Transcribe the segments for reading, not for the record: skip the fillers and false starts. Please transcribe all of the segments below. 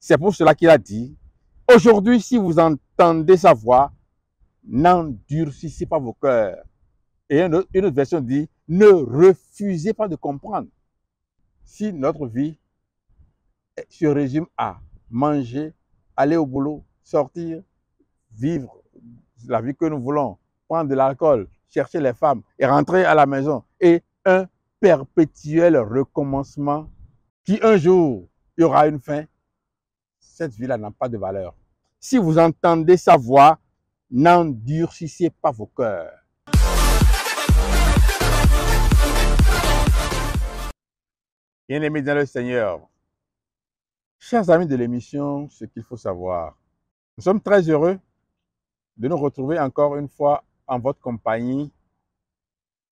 C'est pour cela qu'il a dit, aujourd'hui, si vous entendez sa voix, n'endurcissez pas vos cœurs. Et une autre version dit, ne refusez pas de comprendre. Si notre vie se résume à manger, aller au boulot, sortir, vivre la vie que nous voulons, prendre de l'alcool, chercher les femmes et rentrer à la maison, et un perpétuel recommencement qui un jour, il y aura une fin, cette vie-là n'a pas de valeur. Si vous entendez sa voix, n'endurcissez pas vos cœurs. Bien-aimés dans le Seigneur, chers amis de l'émission, ce qu'il faut savoir, nous sommes très heureux de nous retrouver encore une fois en votre compagnie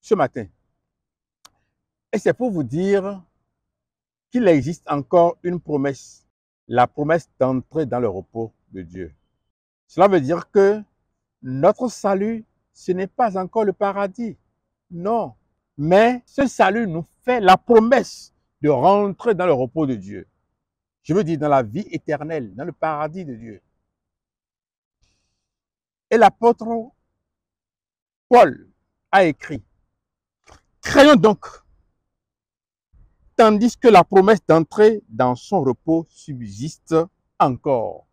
ce matin. Et c'est pour vous dire qu'il existe encore une promesse, la promesse d'entrer dans le repos de Dieu. Cela veut dire que notre salut, ce n'est pas encore le paradis, non. Mais ce salut nous fait la promesse de rentrer dans le repos de Dieu. Je veux dire dans la vie éternelle, dans le paradis de Dieu. Et l'apôtre Paul a écrit, craignons donc, tandis que la promesse d'entrer dans son repos subsiste encore.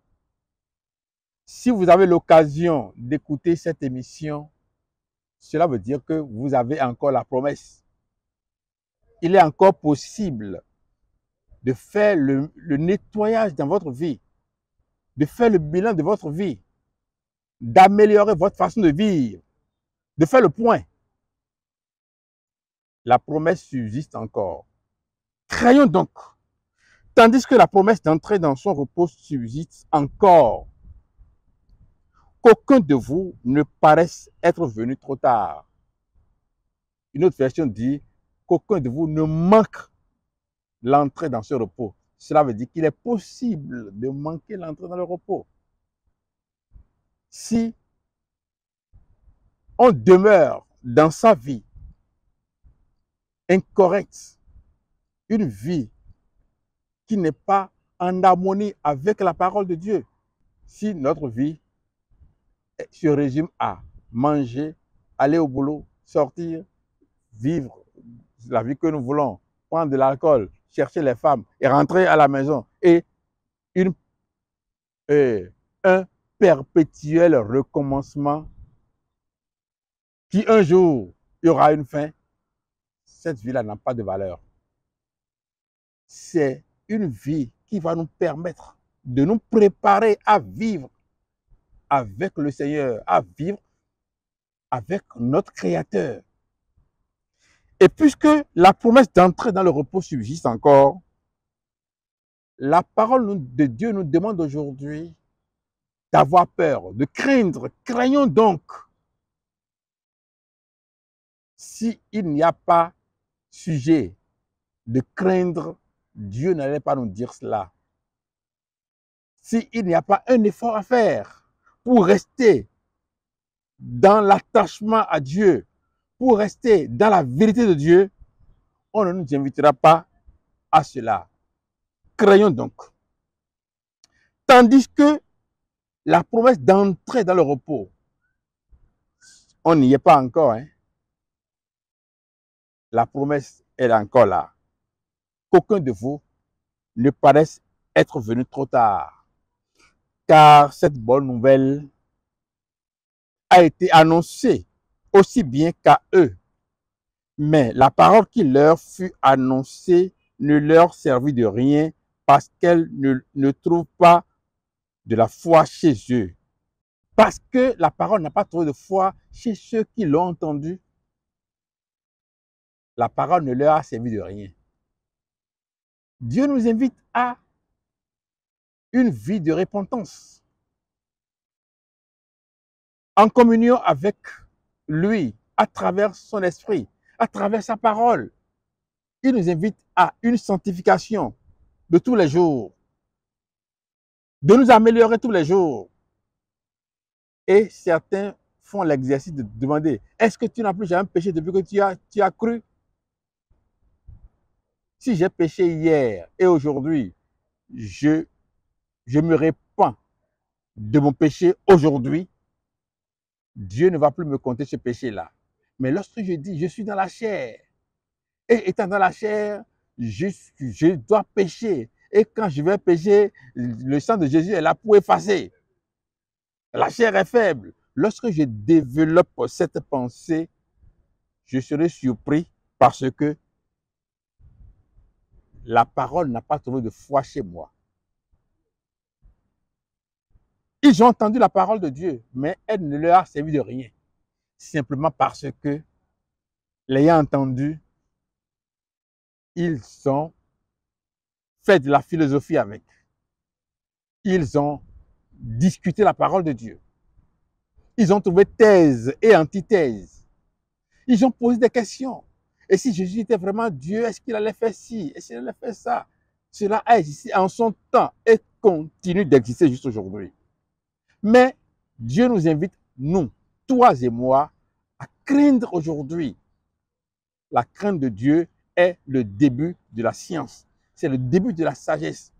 Si vous avez l'occasion d'écouter cette émission, cela veut dire que vous avez encore la promesse. Il est encore possible de faire le nettoyage dans votre vie, de faire le bilan de votre vie, d'améliorer votre façon de vivre, de faire le point. La promesse subsiste encore. Craignons donc, tandis que la promesse d'entrer dans son repos subsiste encore, qu'aucun de vous ne paraisse être venu trop tard. Une autre version dit qu'aucun de vous ne manque l'entrée dans ce repos. Cela veut dire qu'il est possible de manquer l'entrée dans le repos. Si on demeure dans sa vie incorrecte, une vie qui n'est pas en harmonie avec la parole de Dieu, si notre vie se résume à manger, aller au boulot, sortir, vivre la vie que nous voulons, prendre de l'alcool, chercher les femmes et rentrer à la maison, et un perpétuel recommencement qui un jour, il y aura une fin, cette vie-là n'a pas de valeur. C'est une vie qui va nous permettre de nous préparer à vivre avec le Seigneur, à vivre avec notre Créateur. Et puisque la promesse d'entrer dans le repos subsiste encore, la parole de Dieu nous demande aujourd'hui d'avoir peur, de craindre. Craignons donc. S'il n'y a pas sujet de craindre, Dieu n'allait pas nous dire cela. S'il n'y a pas un effort à faire pour rester dans l'attachement à Dieu, pour rester dans la vérité de Dieu, on ne nous invitera pas à cela. Craignons donc. Tandis que la promesse d'entrer dans le repos, on n'y est pas encore. La promesse est encore là. Qu'aucun de vous ne paraisse être venu trop tard. Car cette bonne nouvelle a été annoncée aussi bien qu'à eux. Mais la parole qui leur fut annoncée ne leur servit de rien parce qu'elle ne trouve pas de la foi chez eux. Parce que la parole n'a pas trouvé de foi chez ceux qui l'ont entendue. La parole ne leur a servi de rien. Dieu nous invite à une vie de repentance, en communion avec lui, à travers son esprit, à travers sa parole. Il nous invite à une sanctification de tous les jours, de nous améliorer tous les jours. Et certains font l'exercice de demander, est-ce que tu n'as plus jamais péché depuis que tu as cru? Si j'ai péché hier et aujourd'hui, je je me répands de mon péché aujourd'hui, Dieu ne va plus me compter ce péché-là. Mais lorsque je dis, je suis dans la chair, et étant dans la chair, je dois pécher. Et quand je vais pécher, le sang de Jésus est là pour effacer. La chair est faible. Lorsque je développe cette pensée, je serai surpris parce que la parole n'a pas trouvé de foi chez moi. Ils ont entendu la parole de Dieu, mais elle ne leur a servi de rien. Simplement parce que, l'ayant entendu, ils ont fait de la philosophie avec. Ils ont discuté la parole de Dieu. Ils ont trouvé thèse et antithèse. Ils ont posé des questions. Et si Jésus était vraiment Dieu, est-ce qu'il allait faire ci? Est-ce qu'il allait faire ça? Cela a existé en son temps et continue d'exister jusqu'à aujourd'hui. Mais Dieu nous invite, nous, toi et moi, à craindre aujourd'hui. La crainte de Dieu est le début de la science. C'est le début de la sagesse.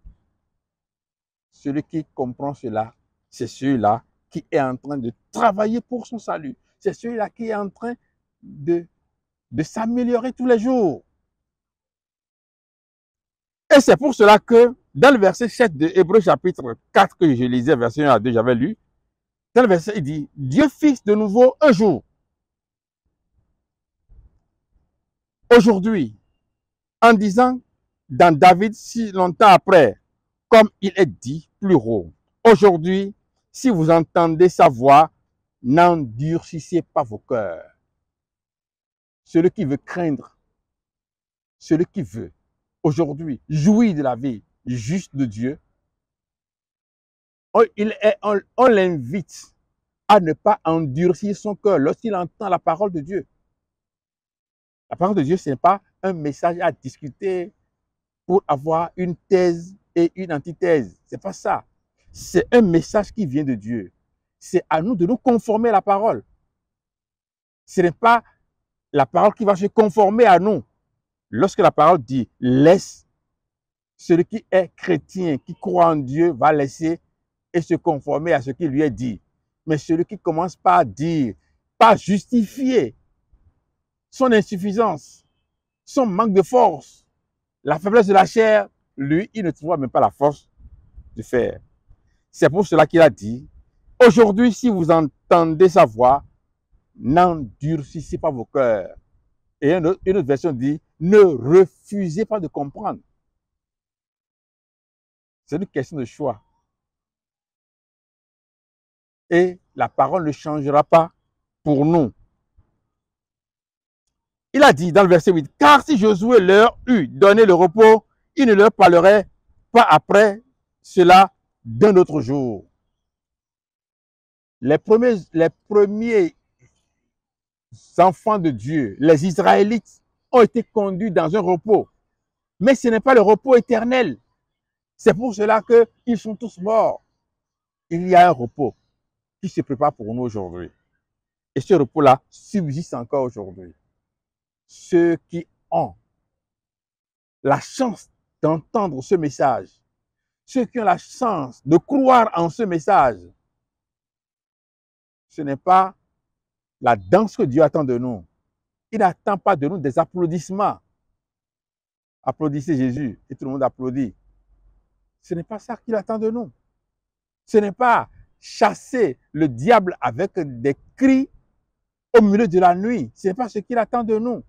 Celui qui comprend cela, c'est celui-là qui est en train de travailler pour son salut. C'est celui-là qui est en train de s'améliorer tous les jours. Et c'est pour cela que dans le verset 7 de Hébreux chapitre 4 que je lisais, verset 1 à 2, j'avais lu, dans le verset, il dit, Dieu fixe de nouveau un jour. Aujourd'hui, en disant dans David si longtemps après, comme il est dit plus haut, aujourd'hui, si vous entendez sa voix, n'endurcissez pas vos cœurs. Celui qui veut craindre, celui qui veut aujourd'hui jouir de la vie juste de Dieu, on l'invite à ne pas endurcir son cœur lorsqu'il entend la parole de Dieu. La parole de Dieu, ce n'est pas un message à discuter pour avoir une thèse et une antithèse. Ce n'est pas ça. C'est un message qui vient de Dieu. C'est à nous de nous conformer à la parole. Ce n'est pas la parole qui va se conformer à nous. Lorsque la parole dit « laisse », celui qui est chrétien, qui croit en Dieu, va laisser et se conformer à ce qui lui est dit. Mais celui qui commence par dire, par justifier son insuffisance, son manque de force, la faiblesse de la chair, lui, il ne trouvera même pas la force de faire. C'est pour cela qu'il a dit, aujourd'hui, si vous entendez sa voix, n'endurcissez pas vos cœurs. Et une autre version dit, ne refusez pas de comprendre. C'est une question de choix. Et la parole ne changera pas pour nous. Il a dit dans le verset 8, car si Josué leur eût donné le repos, il ne leur parlerait pas après cela d'un autre jour. Les premiers enfants de Dieu, les Israélites, ont été conduits dans un repos. Mais ce n'est pas le repos éternel. C'est pour cela qu'ils sont tous morts. Il y a un repos qui se prépare pour nous aujourd'hui. Et ce repos-là subsiste encore aujourd'hui. Ceux qui ont la chance d'entendre ce message, ceux qui ont la chance de croire en ce message, ce n'est pas la danse que Dieu attend de nous. Il n'attend pas de nous des applaudissements. Applaudissez Jésus et tout le monde applaudit. Ce n'est pas ça qu'il attend de nous. Ce n'est pas chasser le diable avec des cris au milieu de la nuit. Ce n'est pas ce qu'il attend de nous.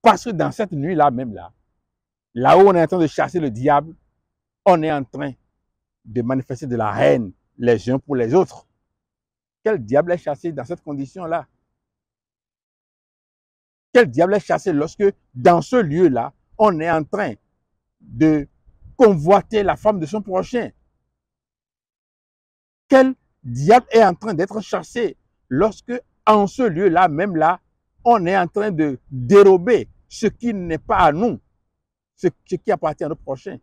Parce que dans cette nuit-là, même là où on est en train de chasser le diable, on est en train de manifester de la haine les uns pour les autres. Quel diable est chassé dans cette condition-là? Quel diable est chassé lorsque, dans ce lieu-là, on est en train de convoiter la femme de son prochain? Quel diable est en train d'être chassé lorsque, en ce lieu-là, même là, on est en train de dérober ce qui n'est pas à nous, ce qui appartient à nos prochains?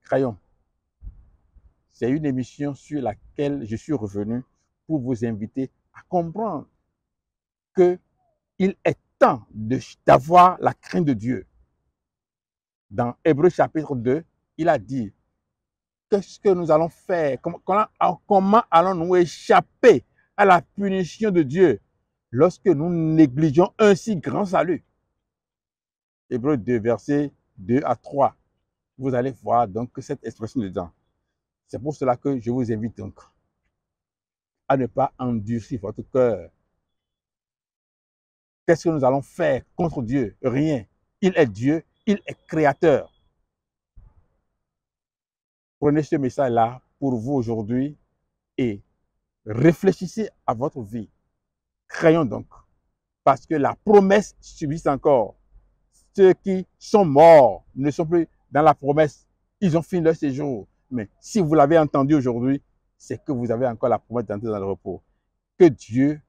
Crayon. C'est une émission sur laquelle je suis revenu pour vous inviter à comprendre qu'il est temps d'avoir la crainte de Dieu. Dans Hébreux chapitre 2, il a dit, qu'est-ce que nous allons faire? Comment allons-nous échapper à la punition de Dieu lorsque nous négligeons un si grand salut? Hébreux 2, versets 2 à 3. Vous allez voir donc cette expression dedans. C'est pour cela que je vous invite donc à ne pas endurcir votre cœur. Qu'est-ce que nous allons faire contre Dieu? Rien. Il est Dieu, il est créateur. Prenez ce message-là pour vous aujourd'hui et réfléchissez à votre vie. Croyons donc, parce que la promesse subsiste encore. Ceux qui sont morts ne sont plus dans la promesse. Ils ont fini leur séjour. Mais si vous l'avez entendu aujourd'hui, c'est que vous avez encore la promesse d'entrer dans le repos. Que Dieu,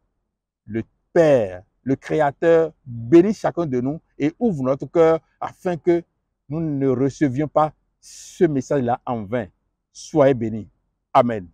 le Père, le Créateur, bénisse chacun de nous et ouvre notre cœur afin que nous ne recevions pas ce message-là en vain. Soyez bénis. Amen.